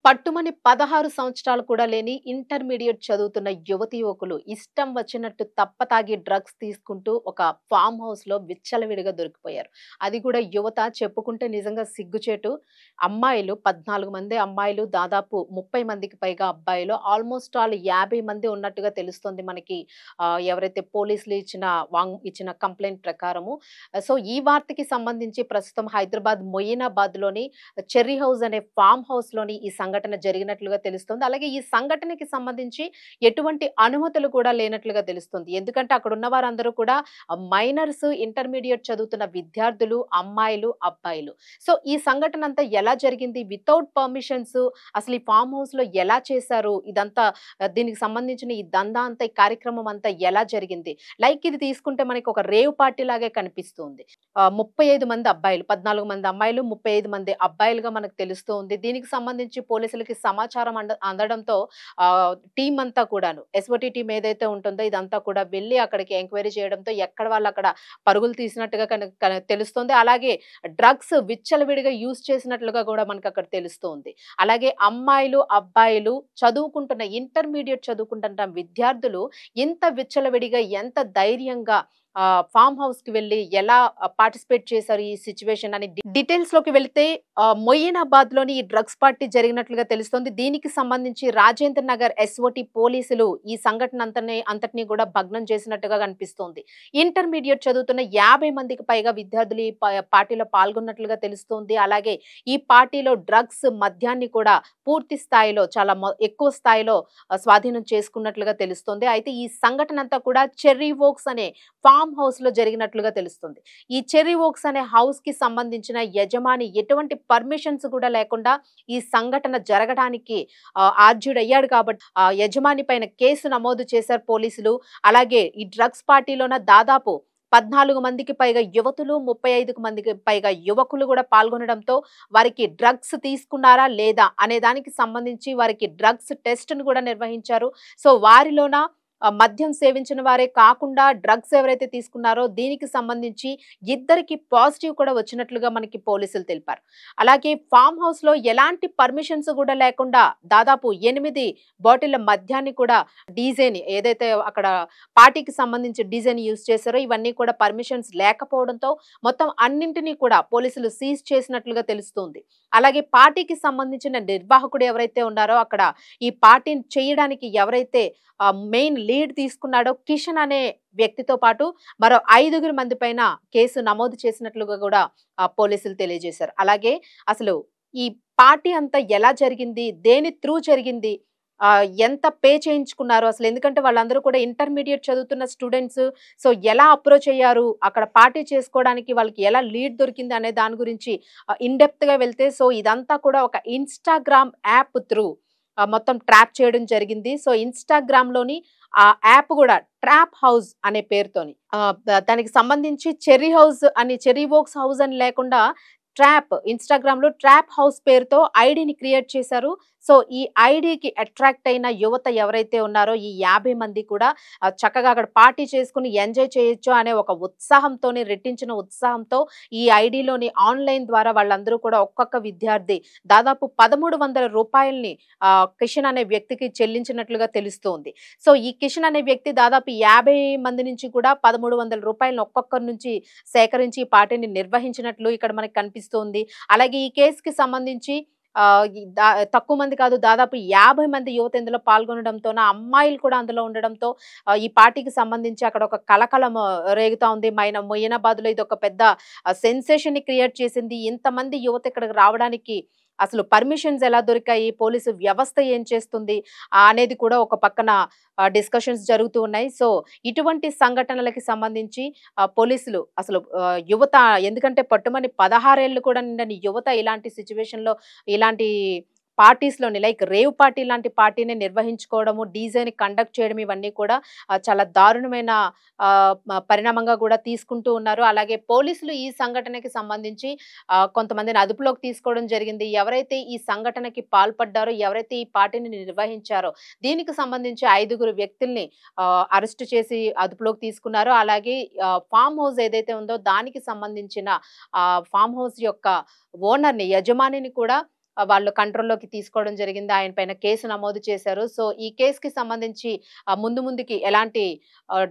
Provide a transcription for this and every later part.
పట్టుమని 16 సంవత్సరాలు కూడా లేని ఇంటర్మీడియేట్ చదువుతున్న యువతీ యువకులు ఇష్టం వచ్చినట్టు తప్పతాగి డ్రగ్స్ తీసుకుంటూ ఒక ఫామ్ హౌస్ లో విచ్చలవిడిగా దొరికిపోయారు. అది కూడా యువత చెప్పుకుంటే నిజంగా సిగ్గుచేటు. అమ్మాయిలు 14 మంది అమ్మాయిలు, దాదాపు 30 మందికి పైగా అబ్బాయిలు, ఆల్మోస్ట్ ఆల్ 50 మంది ఉన్నట్టుగా తెలుస్తోంది మనకి. ఎవరైతే పోలీసులు ఇచ్చిన కంప్లైంట్ ప్రకారము. సో ఈ వార్తకి సంబంధించి ప్రస్తుతం హైదరాబాద్ మొయినాబాద్ లోని చెర్రీ హౌస్ అనే ఫామ్ హౌస్ లోని ఈ సంఘటన జరిగినట్లుగా తెలుస్తుంది. అలాగే ఈ సంఘటనకి సంబంధించి ఎటువంటి అనుమతులు కూడా లేనట్లుగా తెలుస్తుంది. ఎందుకంటే అక్కడ ఉన్న వారందరూ కూడా మైనర్స్, ఇంటర్మీడియేట్ చదువుతున్న విద్యార్థులు, అమ్మాయిలు, అబ్బాయిలు. సో ఈ సంఘటన అంతా ఎలా జరిగింది? వితౌట్ పర్మిషన్స్ అసలు ఈ ఫామ్ హౌస్ లో ఎలా చేశారు? ఇదంతా దీనికి సంబంధించిన ఈ దందా అంతా, ఈ కార్యక్రమం అంతా ఎలా జరిగింది? లైక్ ఇది తీసుకుంటే మనకి ఒక రేవ్ పార్టీ లాగే కనిపిస్తుంది. 35 మంది అబ్బాయిలు, 14 మంది అమ్మాయిలు, 35 మంది అబ్బాయిలుగా మనకు తెలుస్తూ ఉంది. దీనికి సంబంధించి పోలీసులకి సమాచారం అందడంతో టీమ్ అంతా కూడాను, ఎస్ఓటీ టీమ్ ఏదైతే ఉంటుందో ఇదంతా కూడా వెళ్లి అక్కడికి ఎంక్వైరీ చేయడంతో ఎక్కడ వాళ్ళు అక్కడ పరుగులు తీసినట్టుగా తెలుస్తోంది. అలాగే డ్రగ్స్ విచ్చలవిడిగా యూజ్ చేసినట్లుగా కూడా మనకు అక్కడ తెలుస్తోంది. అలాగే అమ్మాయిలు, అబ్బాయిలు ఇంటర్మీడియేట్ చదువుకుంటున్న విద్యార్థులు ఇంత విచ్చలవిడిగా, ఎంత ధైర్యంగా ఫామ్ హౌస్ కి వెళ్లి ఎలా పార్టిసిపేట్ చేశారు ఈ సిచ్యువేషన్ అని డీటెయిల్స్ లోకి వెళితే మొయినాబాద్ లోని ఈ డ్రగ్స్ పార్టీ జరిగినట్లుగా తెలుస్తోంది. దీనికి సంబంధించి రాజేంద్ర నగర్ ఎస్ఓటి పోలీసులు ఈ సంఘటన అంతటిని కూడా భగ్నం చేసినట్టుగా కనిపిస్తోంది. ఇంటర్మీడియట్ చదువుతున్న 50 మందికి పైగా విద్యార్థులు ఈ పార్టీలో పాల్గొన్నట్లుగా తెలుస్తోంది. అలాగే ఈ పార్టీలో డ్రగ్స్, మద్యాన్ని కూడా పూర్తి స్థాయిలో, చాలా ఎక్కువ స్థాయిలో స్వాధీనం చేసుకున్నట్లుగా తెలుస్తోంది. అయితే ఈ సంఘటన అంతా కూడా చెర్రీ వోక్స్ అనే ఫామ్ హౌస్ లో జరిగినట్లుగా తెలుస్తుంది. ఈ చెర్రీ వోక్స్ అనే హౌస్ కి సంబంధించిన యజమాని ఎటువంటి పర్మిషన్స్ కూడా లేకుండా ఈ సంఘటన జరగడానికి ఆర్జ్యుడయ్యాడు కాబట్టి యజమాని పైన కేసు నమోదు చేశారు పోలీసులు. అలాగే ఈ డ్రగ్స్ పార్టీలోన దాదాపు 14 మందికి పైగా యువతులు, 35 మందికి పైగా యువకులు కూడా పాల్గొనడంతో వారికి డ్రగ్స్ తీసుకున్నారా లేదా అనే దానికి సంబంధించి వారికి డ్రగ్స్ టెస్ట్ ను కూడా నిర్వహించారు. సో వారిలోన మద్యం సేవించిన వారే కాకుండా డ్రగ్స్ ఎవరైతే తీసుకున్నారో దీనికి సంబంధించి ఇద్దరికి పాజిటివ్ కూడా వచ్చినట్లుగా మనకి పోలీసులు తెలిపారు. అలాగే ఫామ్ హౌస్ లో ఎలాంటి పర్మిషన్స్ కూడా లేకుండా దాదాపు 8 బాటిళ్ల మద్యాన్ని కూడా, డీజేని ఏదైతే అక్కడ పార్టీకి సంబంధించి డీజేని యూజ్ చేశారో ఇవన్నీ కూడా పర్మిషన్స్ లేకపోవడంతో మొత్తం అన్నింటినీ కూడా పోలీసులు సీజ్ చేసినట్లుగా తెలుస్తుంది. అలాగే పార్టీకి సంబంధించిన నిర్వాహకుడు ఎవరైతే ఉన్నారో, అక్కడ ఈ పార్టీని చేయడానికి ఎవరైతే మెయిన్ లీడ్ తీసుకున్నాడో కిషన్ అనే వ్యక్తితో పాటు మరో 5 మంది పైన కేసు నమోదు చేసినట్లుగా కూడా పోలీసులు తెలియజేశారు. అలాగే అసలు ఈ పార్టీ అంతా ఎలా జరిగింది, దేని త్రూ జరిగింది, ఎంత పే చేయించుకున్నారు అసలు, ఎందుకంటే వాళ్ళందరూ కూడా ఇంటర్మీడియట్ చదువుతున్న స్టూడెంట్స్. సో ఎలా అప్రోచ్ అయ్యారు, అక్కడ పార్టీ చేసుకోవడానికి వాళ్ళకి ఎలా లీడ్ దొరికింది అనే దాని గురించి ఇన్ డెప్త్ గా వెళ్తే, సో ఇదంతా కూడా ఒక ఇన్‌స్టాగ్రామ్ యాప్ త్రూ మొత్తం ట్రాప్ చేయడం జరిగింది. సో ఇన్‌స్టాగ్రామ్ లోని ఆ యాప్ కూడా ట్రాప్ హౌస్ అనే పేరుతోని, దానికి సంబంధించి చెర్రీ వోక్స్ హౌస్ అని లేకుండా ఇన్‌స్టాగ్రామ్ లో ట్రాప్ హౌస్ పేరుతో ఐడిని క్రియేట్ చేశారు. సో ఈ ఐడికి అట్రాక్ట్ అయిన యువత ఎవరైతే ఉన్నారో ఈ 50 మంది కూడా చక్కగా అక్కడ పార్టీ చేసుకుని ఎంజాయ్ చేయొచ్చు అనే ఒక ఉత్సాహంతోనే, రెట్టించిన ఉత్సాహంతో ఈ ఐడిలోని ఆన్లైన్ ద్వారా వాళ్ళందరూ కూడా ఒక్కొక్క విద్యార్థి దాదాపు 1300 రూపాయల్ని కిషన్ అనే వ్యక్తికి చెల్లించినట్లుగా తెలుస్తోంది. సో ఈ కిషన్ అనే వ్యక్తి దాదాపు 50 మంది నుంచి కూడా 1300 రూపాయలను ఒక్కొక్కరి నుంచి సేకరించి ఈ పార్టీని నిర్వహించినట్లు ఇక్కడ మనకి కనిపిస్తోంది. అలాగే ఈ కేసుకి సంబంధించి తక్కువ మంది కాదు, దాదాపు 50 మంది యువత ఇందులో పాల్గొనడంతోన అమ్మాయిలు కూడా అందులో ఉండడంతో ఈ పార్టీకి సంబంధించి అక్కడ ఒక కలకలం రేగుతా ఉంది. మొయినాబాద్ లో ఇది ఒక పెద్ద సెన్సేషన్ ని క్రియేట్ చేసింది. ఇంతమంది యువత ఇక్కడికి రావడానికి అసలు పర్మిషన్స్ ఎలా దొరికాయి, పోలీసు వ్యవస్థ ఏం చేస్తుంది అనేది కూడా ఒక పక్కన డిస్కషన్స్ జరుగుతూ ఉన్నాయి. సో ఇటువంటి సంఘటనలకి సంబంధించి పోలీసులు అసలు యువత, ఎందుకంటే పట్టుమని 16 ఏళ్ళు కూడా నిండని యువత ఇలాంటి సిచ్యువేషన్ లో, ఇలాంటి పార్టీస్ లోని లైక్ రేవ్ పార్టీ లాంటి పార్టీని నిర్వహించుకోవడము, డీజేని కండక్ట్ చేయడం, ఇవన్నీ కూడా చాలా దారుణమైన పరిణామంగా కూడా తీసుకుంటూ ఉన్నారు. అలాగే పోలీసులు ఈ సంఘటనకి సంబంధించి కొంతమందిని అదుపులోకి తీసుకోవడం జరిగింది. ఎవరైతే ఈ సంఘటనకి పాల్పడ్డారో, ఎవరైతే ఈ పార్టీని నిర్వహించారో దీనికి సంబంధించి 5 వ్యక్తుల్ని అరెస్ట్ చేసి అదుపులోకి తీసుకున్నారు. అలాగే ఫామ్ హౌస్ ఏదైతే ఉందో దానికి సంబంధించిన ఫామ్ హౌస్ యొక్క ఓనర్‌ని, యజమానిని కూడా వాళ్ళు కంట్రోల్‌లోకి తీసుకోవడం జరిగింది. ఆయన పైన కేసు నమోదు చేశారు. సో, ఈ కేస్‌కి సంబంధించి ముందు ముందుకి ఎలాంటి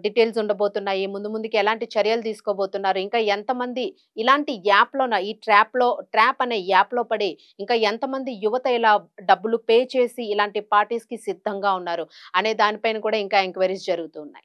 డీటెయిల్స్ ఉండబోతున్నాయి? ముందు ముందుకి ఎలాంటి చర్యలు తీసుకోబోతున్నారు? ఇంకా ఎంతమంది ఇలాంటి ఈ ట్రాప్ అనే యాప్‌లో పడి ఇంకా ఎంతమంది యువత ఇలా డబ్బులు పే చేసి ఇలాంటి పార్టీస్‌కి సిద్ధంగా ఉన్నారు? అనే దానిపైన కూడా ఇంకా ఎంక్వైరీస్ జరుగుతూ ఉన్నాయి.